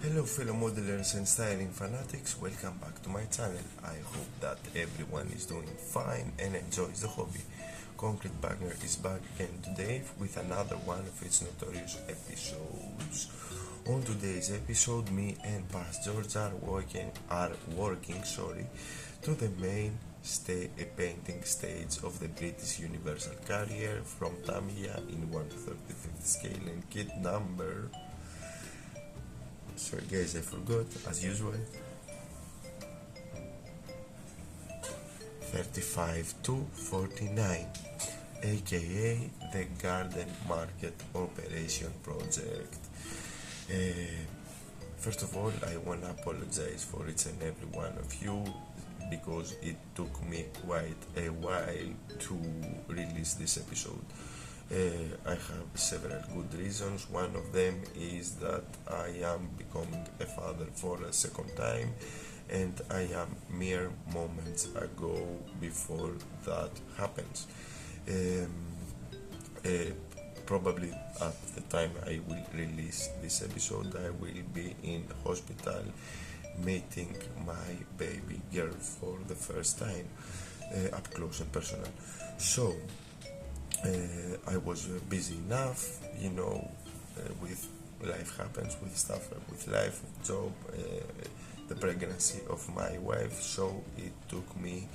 Hello fellow modelers and styling fanatics, welcome back to my channel. I hope that everyone is doing fine and enjoys the hobby. Concrete Bagger is back again today with another one of its notorious episodes. On today's episode, me and Past George are working to the main painting stage of the British Universal Carrier from Tamiya in 1/35 scale and kit number. Sorry guys, I forgot, as usual. 35 to 49, aka the Garden Market Operation Project. First of all, I want to apologize for each and every one of you because it took me quite a while to release this episode. I have several good reasons. One of them is that I am becoming a father for a second time, and I am mere moments ago before that happens. Probably at the time I will release this episode, I will be in hospital meeting my baby girl for the first time, up close and personal. So I was busy enough, with life happens, with stuff, with life, job, the pregnancy of my wife, so it took me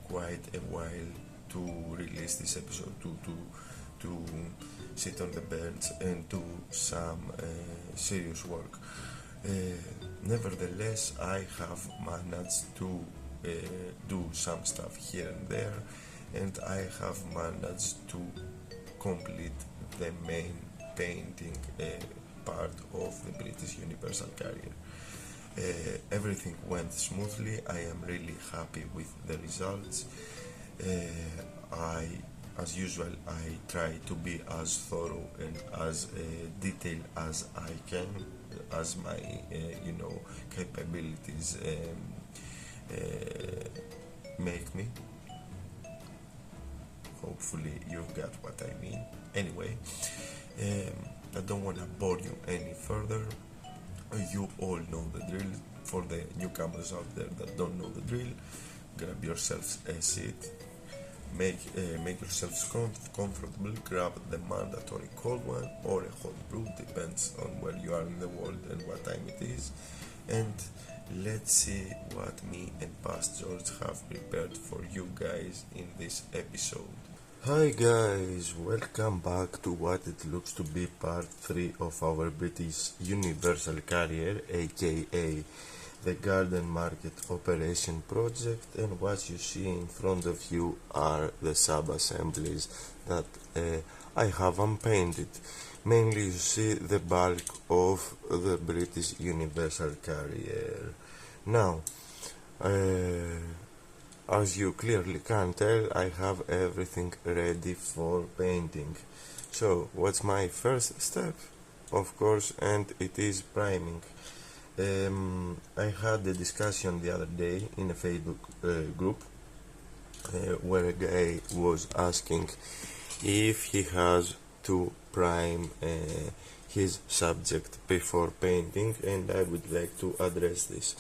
quite a while to release this episode, to sit on the bench and do some serious work. Nevertheless, I have managed to do some stuff here and there, and I have managed to complete the main painting part of the British Universal Carrier. Everything went smoothly. I am really happy with the results. As usual, I try to be as thorough and as detailed as I can, as my capabilities make me. Hopefully you've got what I mean. Anyway, I don't want to bore you any further. You all know the drill. For the newcomers out there that don't know the drill, grab yourselves a seat, make yourselves comfortable, grab the mandatory cold one or a hot brew, depends on where you are in the world and what time it is, and let's see what me and Past George have prepared for you guys in this episode. Hi guys, welcome back to what it looks to be part 3 of our British Universal Carrier, aka the Garden Market Operation Project, and what you see in front of you are the sub-assemblies that I have unpainted. Mainly you see the bulk of the British Universal Carrier. Now, as you clearly can tell, I have everything ready for painting. So, what's my first step? Of course, and it is priming. I had a discussion the other day in a Facebook group where a guy was asking if he has to prime his subject before painting, and I would like to address this.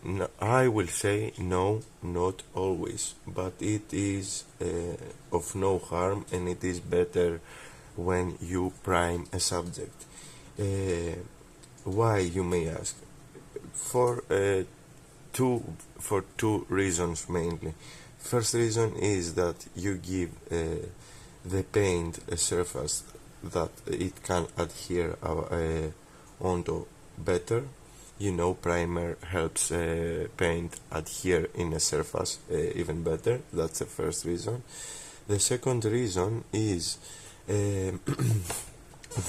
No, I will say no, not always, but it is of no harm, and it is better when you prime a subject. Why, you may ask? For two reasons mainly. First reason is that you give the paint a surface that it can adhere onto better. Primer helps paint adhere in a surface even better. That's the first reason. The second reason is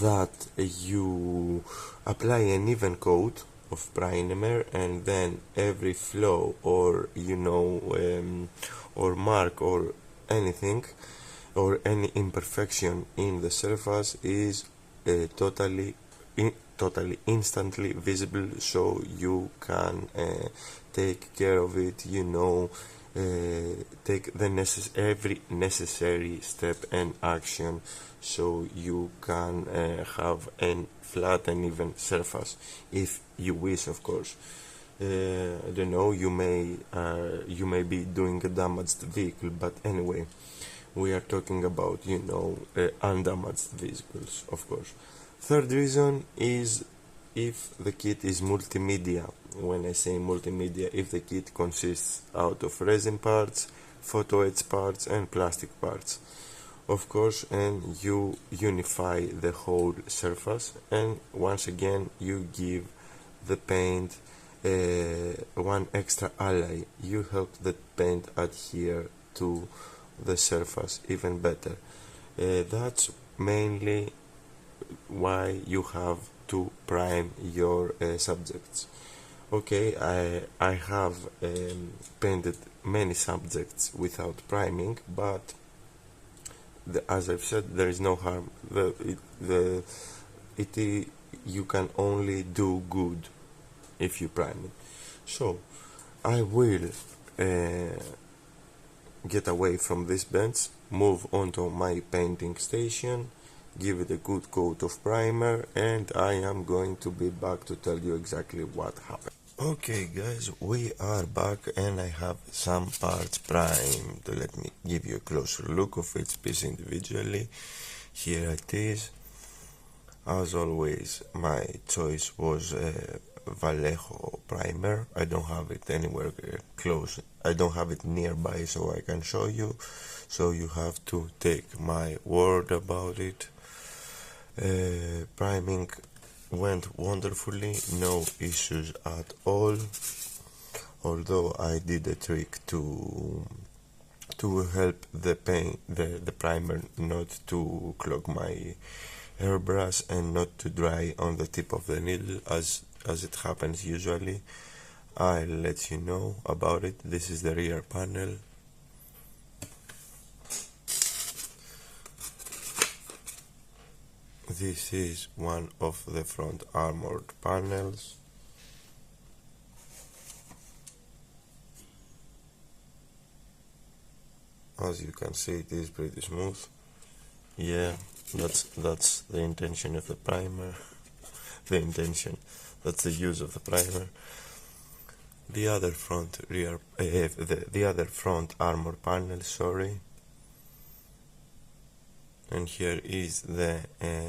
that you apply an even coat of primer, and then every flaw or or mark or anything or any imperfection in the surface is totally instantly visible, so you can take care of it, take the every necessary step and action so you can have a flat and even surface, if you wish, of course. I don't know, you may be doing a damaged vehicle, but anyway, we are talking about, undamaged vehicles, of course. Third reason is if the kit is multimedia. When I say multimedia, if the kit consists out of resin parts, photo etch parts, and plastic parts, of course, and you unify the whole surface, and once again you give the paint one extra ally. You help the paint adhere to the surface even better. That's mainly why you have to prime your subjects. Okay, I have painted many subjects without priming, but as I've said, there is no harm. You can only do good if you prime it. So I will get away from this bench, move on to my painting station, give it a good coat of primer, and I am going to be back to tell you exactly what happened. Okay guys, we are back and I have some parts primed. Let me give you a closer look of each piece individually. Here it is. As always, my choice was Vallejo primer. I don't have it anywhere close. I don't have it nearby so I can show you. So you have to take my word about it. Priming went wonderfully, no issues at all. Although I did a trick to help the primer not to clog my airbrush and not to dry on the tip of the needle as it happens usually. I'll let you know about it. This is the rear panel. This is one of the front armored panels. As you can see, it is pretty smooth. Yeah, that's the intention of the primer. That's the use of the primer. The other front the other front armor panel, sorry. And here is the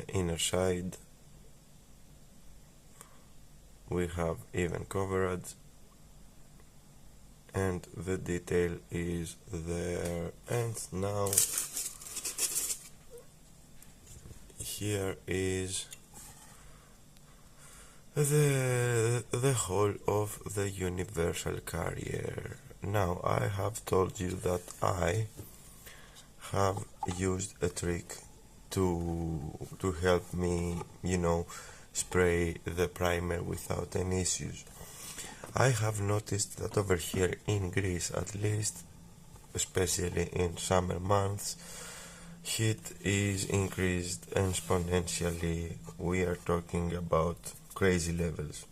inner side. We have even coverage, and the detail is there. And now here is the whole of the universal carrier. Now I have told you that I have used a trick to help me, spray the primer without any issues. I have noticed that over here in Greece, at least, especially in summer months, heat is increased exponentially. We are talking about crazy levels,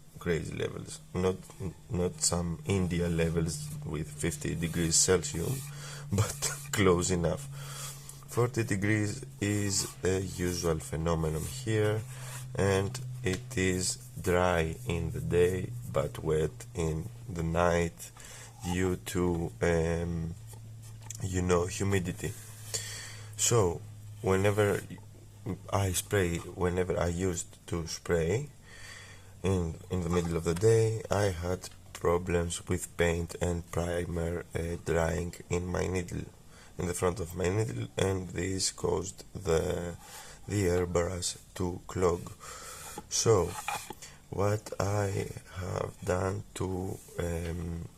not some India levels with 50 degrees Celsius, but close enough. 40 degrees is a usual phenomenon here, and it is dry in the day but wet in the night due to humidity. So whenever I used to spray in the middle of the day, I had problems with paint and primer drying in my needle, in the front of my needle, and this caused the airbrush to clog. So what I have done to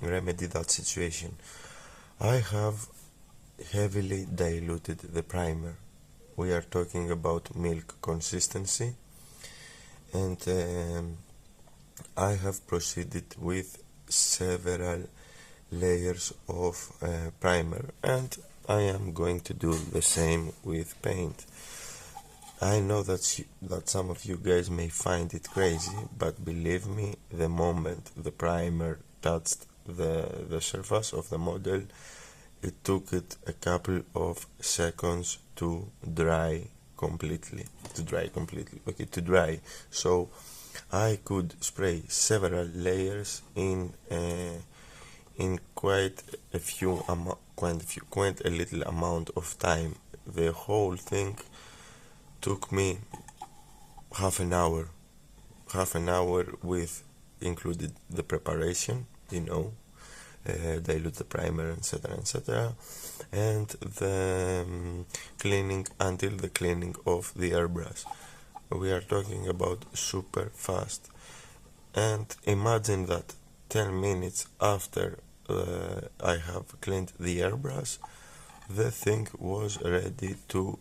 remedy that situation, I have heavily diluted the primer. We are talking about milk consistency, and I have proceeded with several layers of primer, and I am going to do the same with paint. I know that some of you guys may find it crazy, but believe me, the moment the primer touched the surface of the model, it took it a couple of seconds to dry completely. To dry. So I could spray several layers in quite a little amount of time. The whole thing took me half an hour with included the preparation, dilute the primer, etc., and the cleaning until the cleaning of the airbrush. We are talking about super fast. And imagine that 10 minutes after I have cleaned the airbrush, the thing was ready to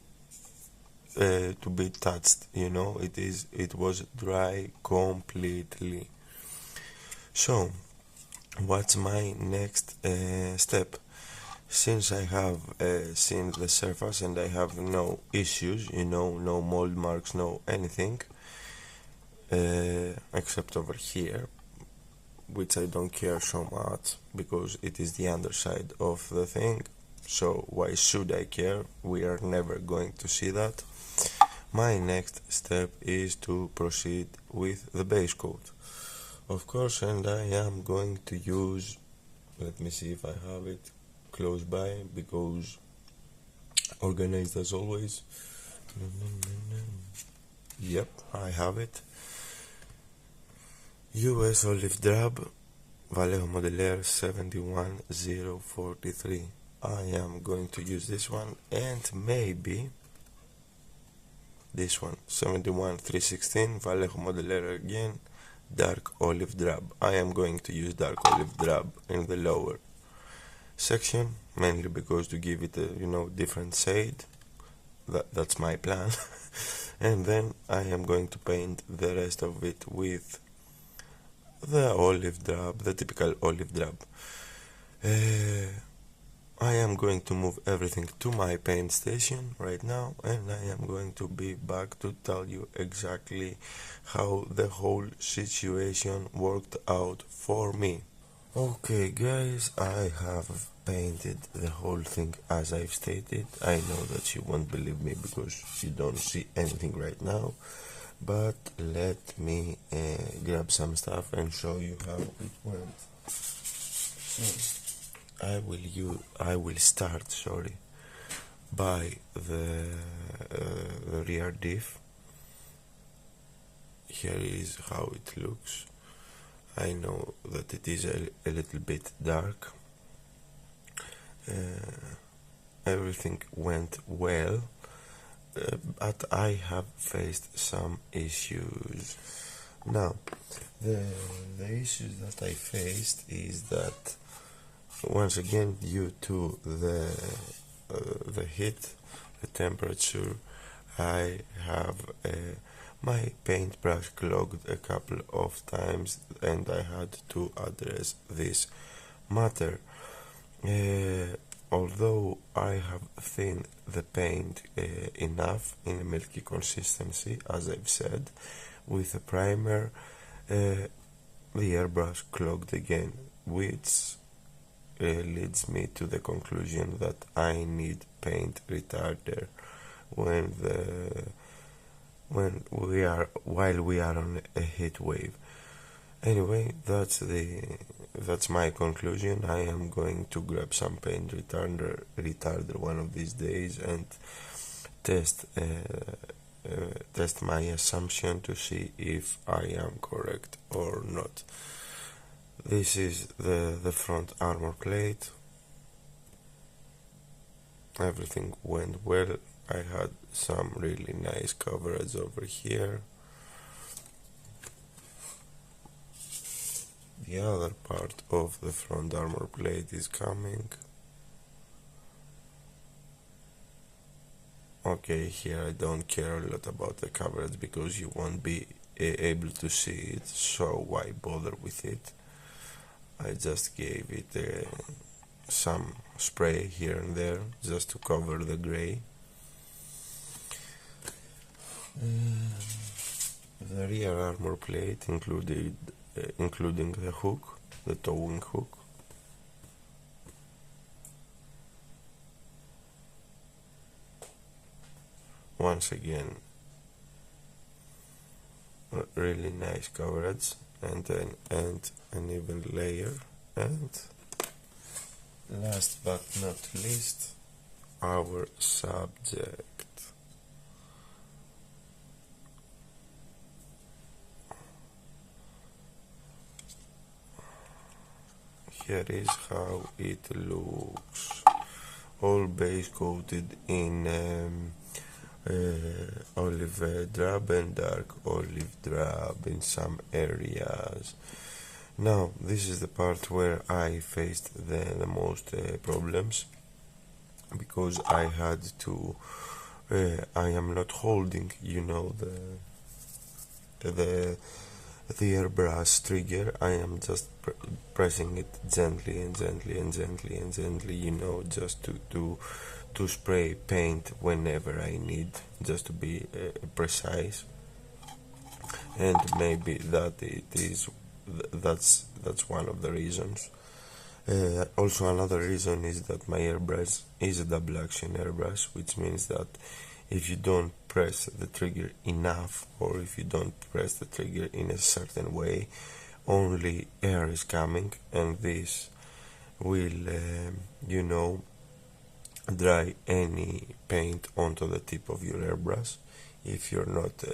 be touched. It was dry completely. So what's my next step? Since I have seen the surface and I have no issues, no mold marks, no anything, except over here, which I don't care so much because it is the underside of the thing, so why should I care? We are never going to see that. My next step is to proceed with the base coat, of course, and I am going to use, let me see if I have it close by, because organized as always. Yep, I have it. US Olive Drab Vallejo Modeler 71043. I am going to use this one, and maybe this one, 71316 Vallejo Modeler again, dark olive drab. I am going to use dark olive drab in the lower section, mainly because to give it a different shade. That's my plan. And then I am going to paint the rest of it with the olive drab, the typical olive drab. I am going to move everything to my paint station right now, and I am going to be back to tell you exactly how the whole situation worked out for me. Okay guys, I have painted the whole thing as I've stated. I know that you won't believe me because you don't see anything right now, but let me grab some stuff and show you how it went. So I will start by the rear diff. Here is how it looks. I know that it is a little bit dark. Everything went well, but I have faced some issues. Now, the issues that I faced is that, once again, due to the heat, the temperature, I have my paintbrush clogged a couple of times, and I had to address this matter. Although I have thinned the paint enough in a milky consistency, as I've said, with a primer, the airbrush clogged again, which leads me to the conclusion that I need paint retarder while we are on a heat wave. Anyway, that's my conclusion. I am going to grab some paint retarder one of these days and test my assumption to see if I am correct or not. This is the front armor plate. Everything went well. I had some really nice coverage over here. The other part of the front armor plate is coming. Okay, here I don't care a lot about the coverage because you won't be able to see it, so why bother with it? I just gave it some spray here and there just to cover the gray. The rear armor plate including the hook, the towing hook, once again, really nice coverage, and then an even layer, and last but not least, our subject. Here is how it looks, all base coated in olive drab and dark olive drab in some areas. Now this is the part where I faced the most problems, because I had to I am not holding, you know, the airbrush trigger. I am just pressing it gently and gently and gently and gently, you know, just to spray paint whenever I need, just to be precise. And maybe that's one of the reasons. Also another reason is that my airbrush is a double action airbrush, which means that if you don't press the trigger enough, or if you don't press the trigger in a certain way, only air is coming, and this will you know, dry any paint onto the tip of your airbrush if you're not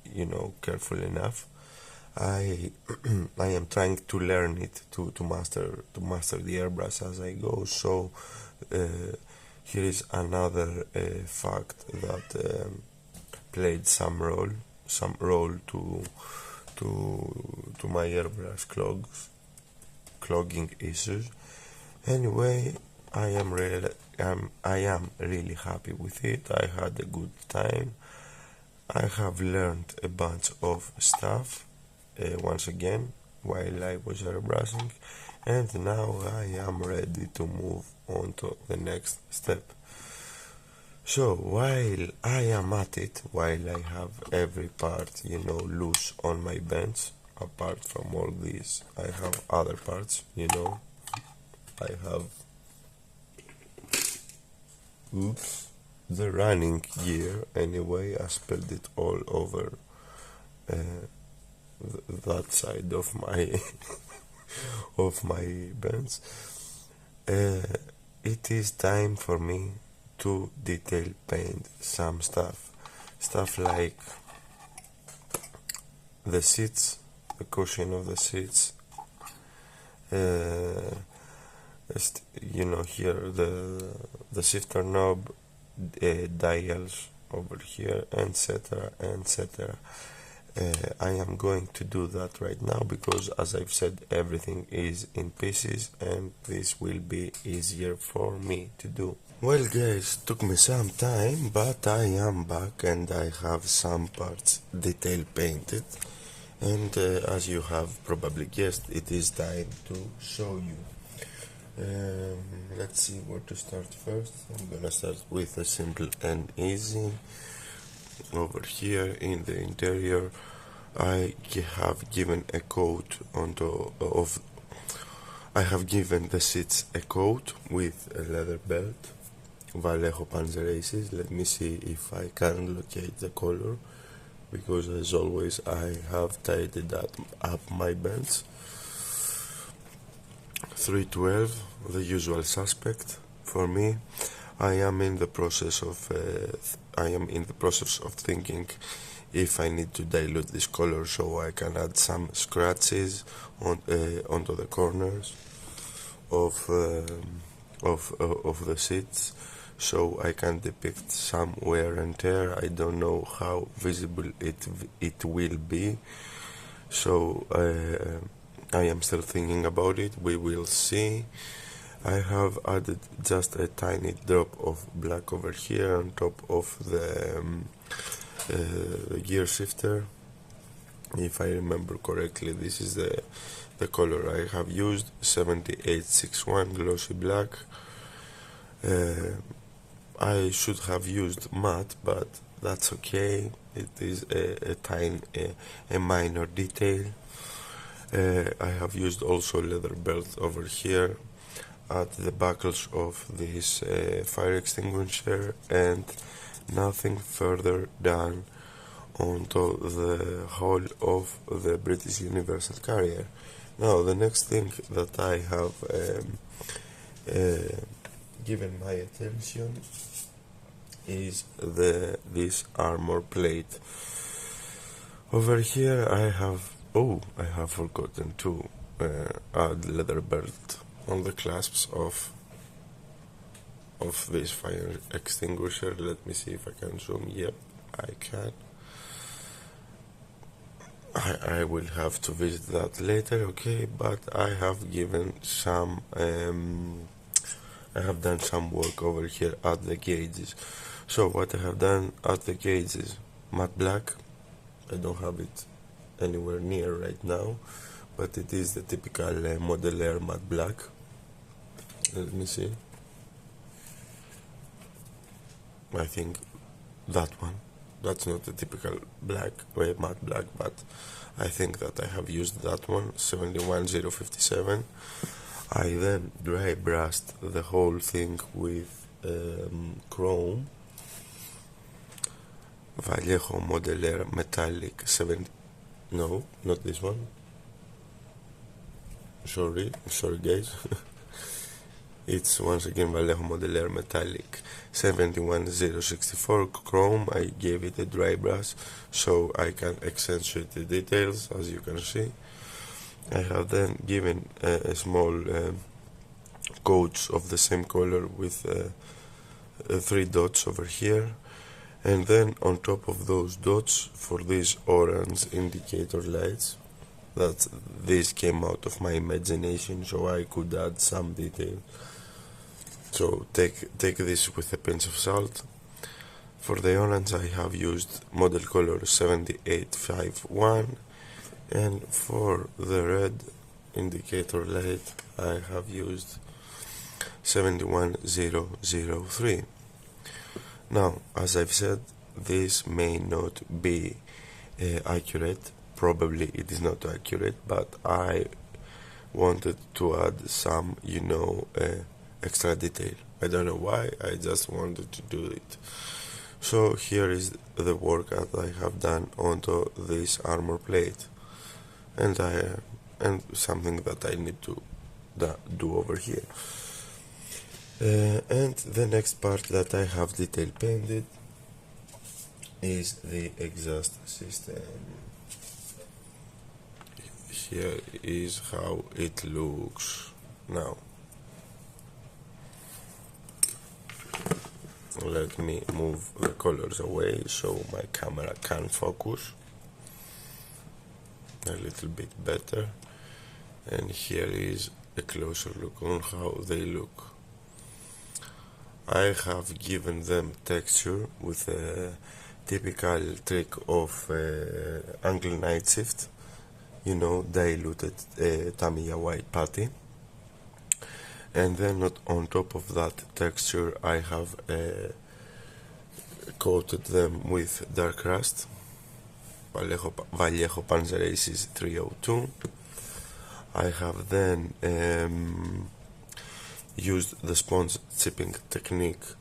you know, careful enough. I am trying to learn it, to master the airbrush as I go. So here is another fact that played some role to my airbrush clogging issues. Anyway, I am really happy with it. I had a good time. I have learned a bunch of stuff once again while I was airbrushing, and now I am ready to move on to the next step. So while I am at it, while I have every part, you know, loose on my bench, apart from all these, I have other parts, you know. I have the running gear. Anyway, I spilled it all over that side of my of my bench. It is time for me to detail paint some stuff like the seats, the cushion of the seats, you know, here the shifter knob, dials over here, etc, etc. I am going to do that right now because, as I've said, everything is in pieces and this will be easier for me to do. Well guys, took me some time, but I am back and I have some parts detail painted, and as you have probably guessed, it is time to show you. Let's see where to start first. I'm gonna start with a simple and easy. Over here in the interior, I have given a coat I have given the seats a coat with a leather belt, Vallejo Panzer Aces. Let me see if I can locate the color, because as always I have tidied up my belts. 312, the usual suspect for me. I am in the process of thinking if I need to dilute this color so I can add some scratches onto the corners of the seats, so I can depict some wear and tear. I don't know how visible it will be, so I am still thinking about it. We will see. I have added just a tiny drop of black over here on top of the gear shifter. If I remember correctly, this is the color I have used, 7861 glossy black. I should have used matte, but that's okay. It is a minor detail. I have used also leather belt over here. at the buckles of this fire extinguisher, and nothing further done onto the hull of the British Universal Carrier. Now the next thing that I have given my attention is this armor plate. Over here I have forgotten to add leather belt on the clasps of this fire extinguisher. Let me see if I can zoom. Yep, I can. I will have to visit that later, okay, but I have given some I have done some work over here at the gauges. So what I have done at the gauges, matte black. I don't have it anywhere near right now, but it is the typical Model Air matte black. Let me see. I think that one. That's not the typical black, matte black, but I think that I have used that one, 71057. I then dry brushed the whole thing with chrome. Vallejo Model Air metallic 7. No, not this one. Sorry guys. It's once again Vallejo Model Air metallic 71064 chrome. I gave it a dry brush so I can accentuate the details, as you can see. I have then given a small coats of the same color with 3 dots over here, and then on top of those dots, for these orange indicator lights, that this came out of my imagination, so I could add some detail. So take this with a pinch of salt. For the orange I have used model color 7851, and for the red indicator light I have used 71003. Now, as I've said, this may not be accurate. Probably it is not accurate, but I wanted to add some, extra detail. I don't know why, I just wanted to do it. So here is the work that I have done onto this armor plate, and something that I need to do over here. And the next part that I have detail painted is the exhaust system. Here is how it looks now. Let me move the colors away so my camera can focus a little bit better, and here is a closer look on how they look. I have given them texture with a typical trick of angle night shift, diluted Tamiya white putty, and then on top of that texture I have coated them with dark rust, Vallejo Panzer Aces 302. I have then used the sponge chipping technique,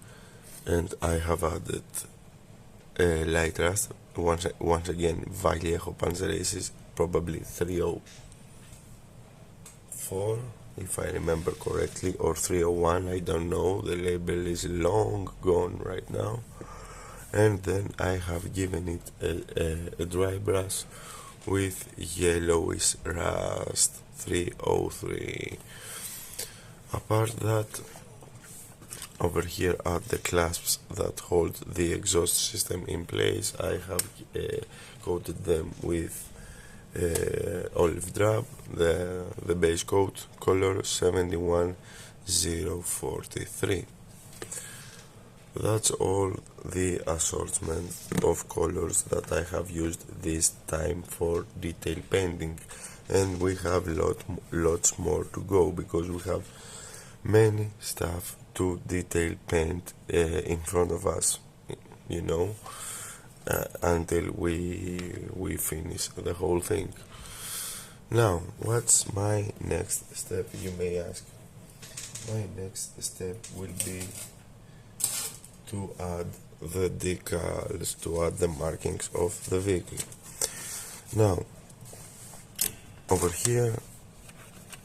and I have added light rust, once again Vallejo Panzer Aces, probably 304 if I remember correctly, or 301, I don't know, the label is long gone right now. And then I have given it a dry brush with yellowish rust 303. Apart that, over here at the clasps that hold the exhaust system in place, I have coated them with olive drab, the base coat color 71043. That's all the assortment of colors that I have used this time for detail painting, and we have lots more to go because we have many stuff to detail paint in front of us, until we finish the whole thing. Now, what's my next step, you may ask? my next step will be to add the decals, to add the markings of the vehicle. Now, over here,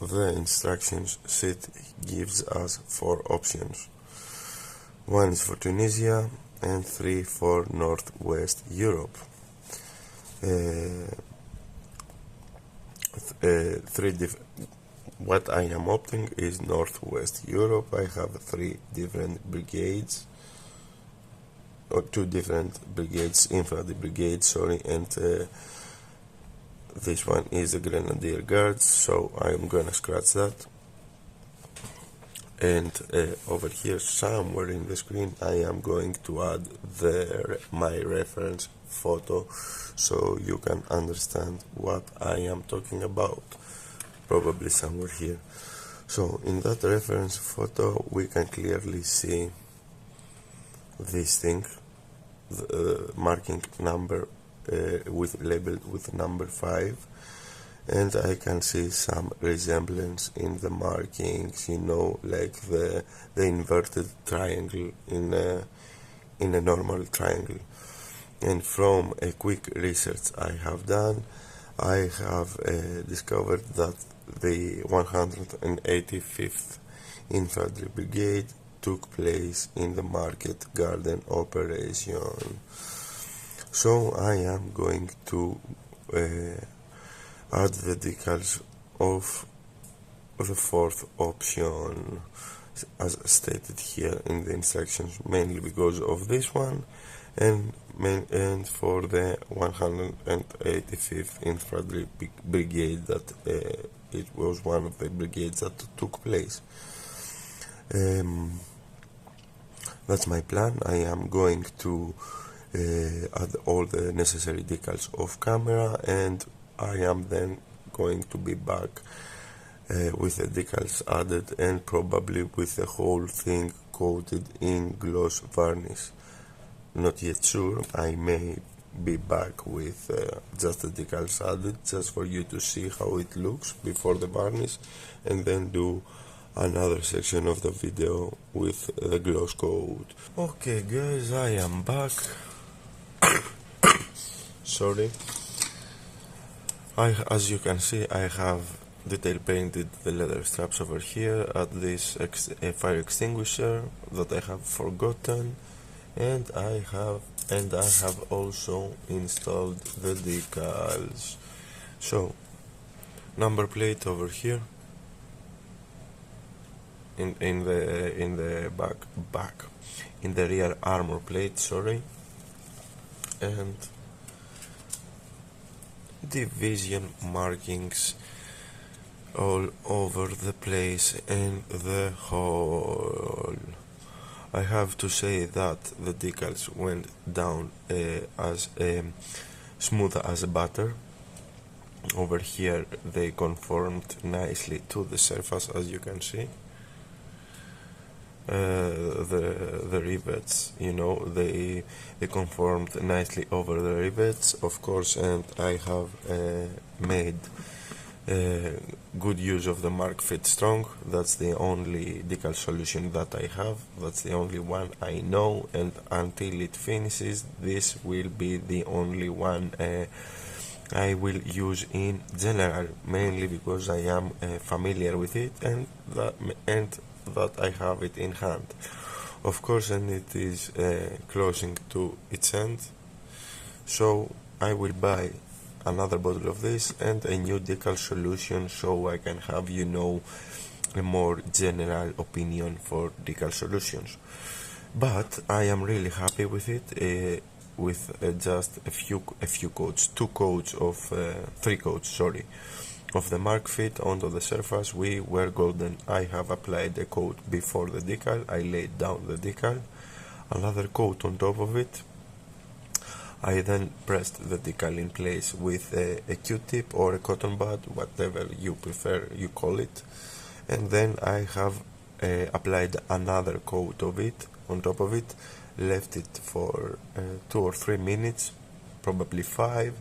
the instructions sheet gives us 4 options. 1 is for Tunisia and 3 for Northwest Europe. What I am opting is Northwest Europe. I have 3 different brigades, or 2 different brigades, infantry brigades, sorry, and this one is the Grenadier Guards, so I am gonna scratch that. And over here, somewhere in the screen, I am going to add my reference photo, so you can understand what I am talking about. Probably somewhere here. So in that reference photo, we can clearly see this thing, the marking number labeled with number 5, and I can see some resemblance in the markings, you know, like the inverted triangle in a normal triangle. And from a quick research I have done, I have discovered that the 185th Infantry Brigade took place in the Market Garden operation. So I am going to add the decals of the 4th option, as stated here in the instructions, mainly because of this one, and for the 185th Infantry Brigade, that it was one of the brigades that took place. That's my plan. I am going to add all the necessary decals off camera, and I am then going to be back with the decals added, and probably with the whole thing coated in gloss varnish. Not yet sure. I may be back with just the decals added, just for you to see how it looks before the varnish, and then do another section of the video with the gloss coat. Okay guys, I am back. Sorry. As you can see, I have detail painted the leather straps over here at this fire extinguisher that I have forgotten, and I have also installed the decals. So, number plate over here in the back in the rear armor plate, sorry, and division markings all over the place in the hole. I have to say that the decals went down as smooth as butter. Over here they conformed nicely to the surface, as you can see. The rivets, you know, they conformed nicely over the rivets, of course, and I have made good use of the Mark Fit Strong. That's the only decal solution that I have. That's the only one I know, and until it finishes, this will be the only one I will use in general, mainly because I am familiar with it, and that I have it in hand, of course, and it is closing to its end. So I will buy another bottle of this and a new decal solution, so I can have, you know, a more general opinion for decal solutions. But I am really happy with it, with just a few coats, 3 coats, sorry, of the Mark Fit onto the surface. We were golden. I have applied a coat before the decal, I laid down the decal, another coat on top of it. I then pressed the decal in place with a Q-tip or a cotton bud, whatever you prefer you call it, and then I have applied another coat of it on top of it, left it for 2 or 3 minutes, probably 5,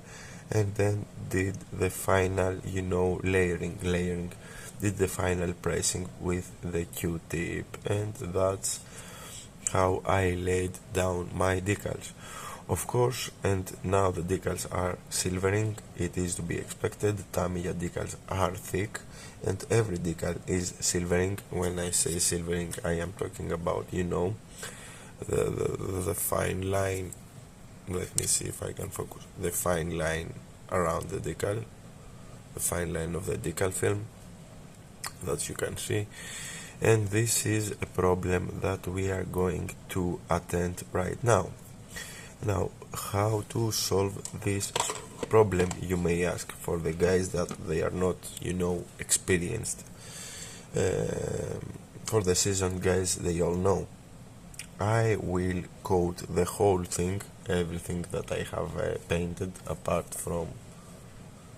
and then did the final, you know, layering did the final pressing with the Q-tip, and that's how I laid down my decals. Of course, and now the decals are silvering, it is to be expected. Tamiya decals are thick, and every decal is silvering. When I say silvering, I am talking about, the fine line. Let me see if I can focus. The fine line around the decal, the fine line of the decal film that you can see. And this is a problem that we are going to attend right now. Now, how to solve this problem, you may ask, for the guys that they are not, experienced. For the seasoned guys, they all know. I will coat the whole thing, everything that I have painted apart from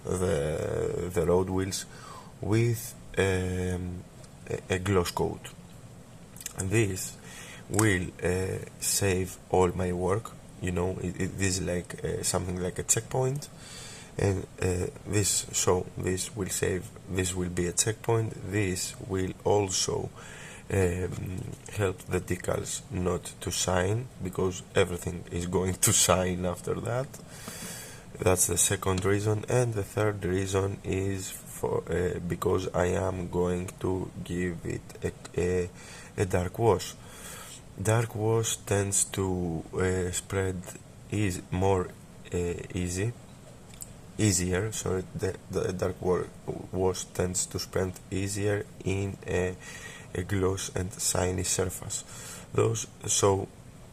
the road wheels, with a gloss coat. And this will save all my work. It is like something like a checkpoint, and this will be a checkpoint. This will also help the decals not to shine, because everything is going to shine after that. That's the second reason. And the third reason is because I am going to give it a dark wash. Dark wash tends to spread more easier. Sorry, the dark wash tends to spread easier in a gloss and shiny surface. So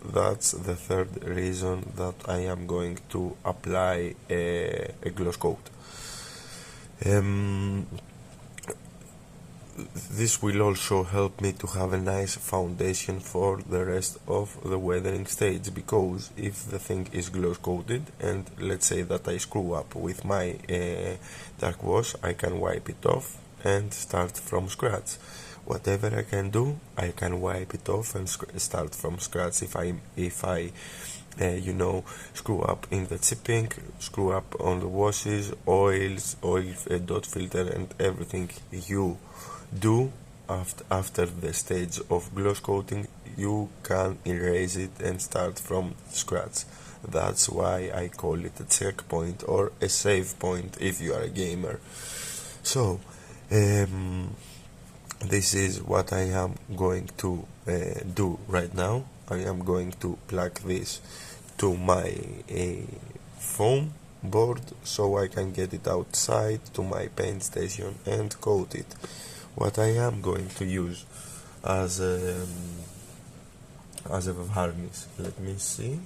that's the third reason that I am going to apply a gloss coat. This will also help me to have a nice foundation for the rest of the weathering stage, because if the thing is gloss coated and let's say that I screw up with my dark wash, I can wipe it off and start from scratch. Whatever I can do, I can wipe it off and start from scratch if I screw up in the chipping, screw up on the washes, oil dot filter, and everything you do after the stage of gloss coating, you can erase it and start from scratch. That's why I call it a checkpoint or a save point if you are a gamer. So this is what I am going to do right now. I am going to plug this to my foam board so I can get it outside to my paint station and coat it. What I am going to use as a varnish, let me see.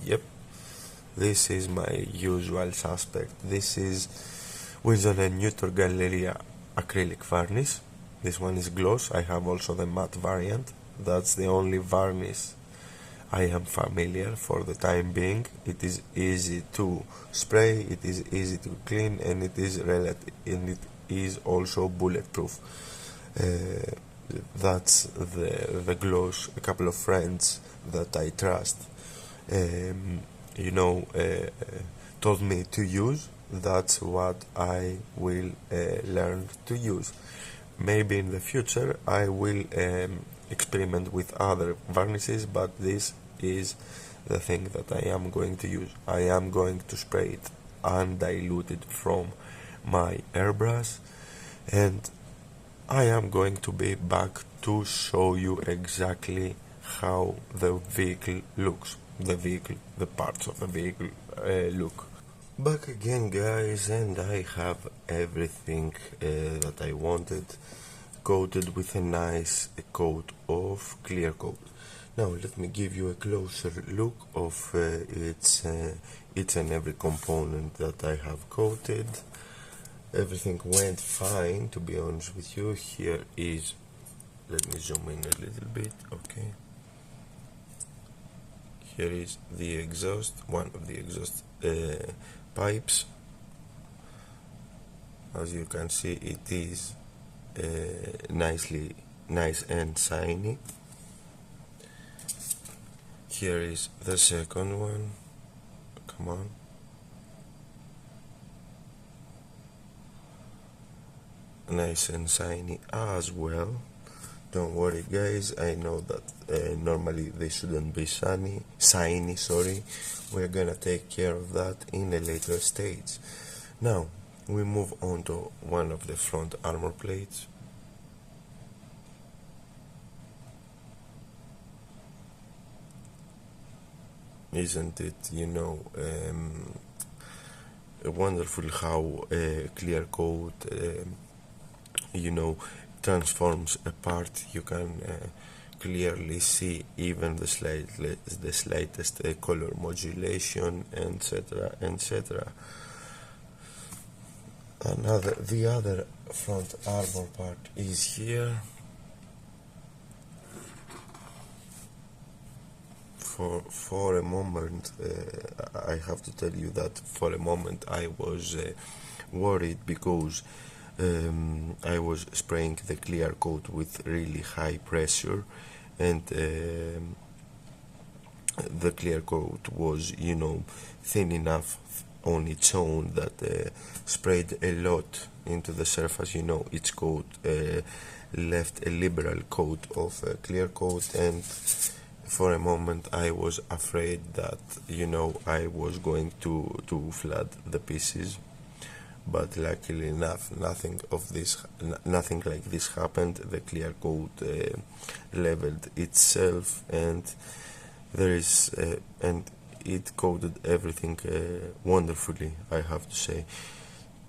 Yep, this is my usual suspect. This is Wilson & Newton Galleria acrylic varnish. This one is gloss. I have also the matte variant. That's the only varnish I am familiar for the time being. It is easy to spray, it is easy to clean, and it is also bulletproof. That's the gloss a couple of friends that I trust told me to use. That's what I will learn to use. Maybe in the future I will experiment with other varnishes, but this is the thing that I am going to use. I am going to spray it undiluted from my airbrush, and I am going to be back to show you exactly how the vehicle looks, the parts of the vehicle look. Back again, guys, and I have everything that I wanted coated with a nice coat of clear coat. Now let me give you a closer look of each and every component that I have coated. Everything went fine, to be honest with you. Here is, let me zoom in a little bit, okay. Here is the exhaust, one of the exhaust pipes. As you can see, it is nice and shiny. Here is the second one. Come on. nice and shiny as well. Don't worry guys, I know that normally they shouldn't be shiny, sorry. We're gonna take care of that in a later stage. Now we move on to one of the front armor plates. Isn't it, wonderful how clear coat transforms a part? You can clearly see even the slightest color modulation, etc., etc. The other front armor part is here. For a moment, I have to tell you that for a moment I was worried because I was spraying the clear coat with really high pressure, and the clear coat was, thin enough on its own that sprayed a lot into the surface. Each coat left a liberal coat of clear coat, and for a moment I was afraid that I was going to flood the pieces, but luckily enough nothing like this happened. The clear coat leveled itself, and and it coated everything wonderfully, I have to say.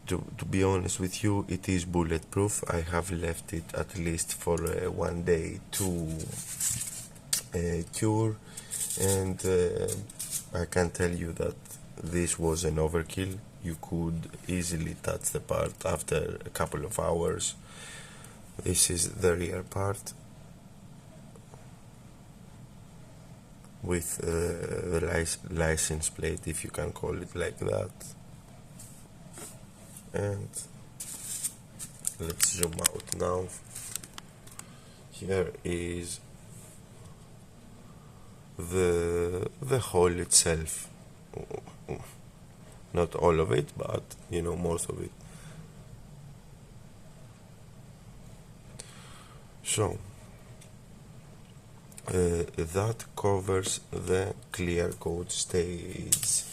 To be honest with you, it is bulletproof. I have left it at least for 1 day to cure, and I can tell you that this was an overkill. You could easily touch the part after a couple of hours. This is the rear part with the license plate, if you can call it like that. And let's zoom out now. Here is the hole itself. Not all of it, but most of it. So that covers the clear coat stage.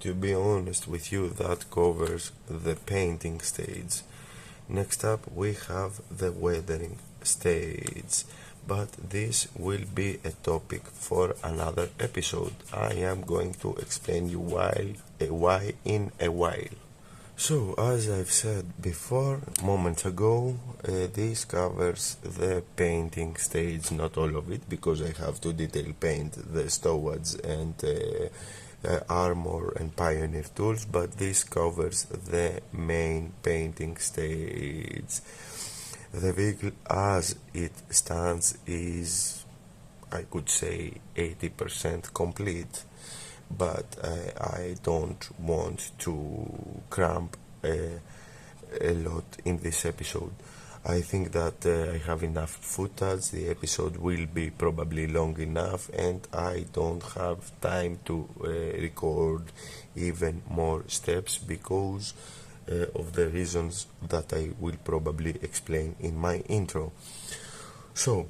To be honest with you, that covers the painting stage. Next up we have the weathering stage, but this will be a topic for another episode. I am going to explain you why in a while. So, as I've said before, moments ago, this covers the painting stage, not all of it, because I have to detail paint the stowards and armor and pioneer tools, but this covers the main painting stage. The vehicle as it stands is, I could say, 80% complete, but I don't want to cramp a lot in this episode. I think that I have enough footage. The episode will be probably long enough, and I don't have time to record even more steps because of the reasons that I will probably explain in my intro. So,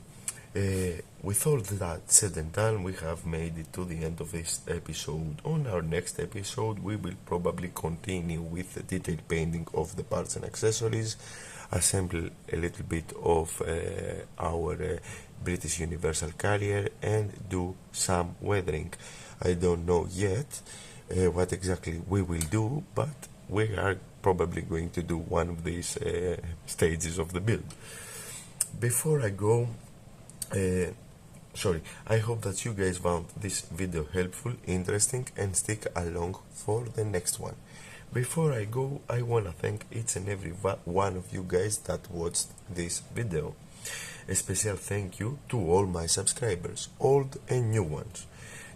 with all that said and done, we have made it to the end of this episode. On our next episode, we will probably continue with the detailed painting of the parts and accessories, assemble a little bit of our British Universal Carrier, and do some weathering. I don't know yet what exactly we will do, but we are probably going to do one of these stages of the build. Before I go, I hope that you guys found this video helpful, interesting, and stick along for the next one. Before I go, I wanna thank each and every one of you guys that watched this video. A special thank you to all my subscribers, old and new ones.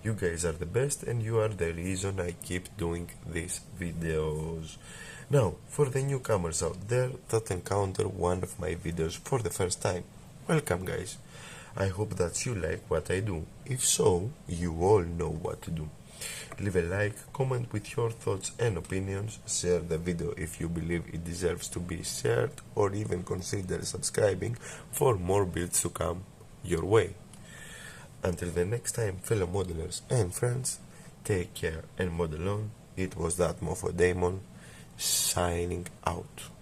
You guys are the best, and you are the reason I keep doing these videos. Now, for the newcomers out there that encounter one of my videos for the first time, welcome guys. I hope that you like what I do. If so, you all know what to do. Leave a like, comment with your thoughts and opinions, share the video if you believe it deserves to be shared, or even consider subscribing for more builds to come your way. Until the next time, fellow modelers and friends, take care and model on. It was that Mofo Damon, signing out.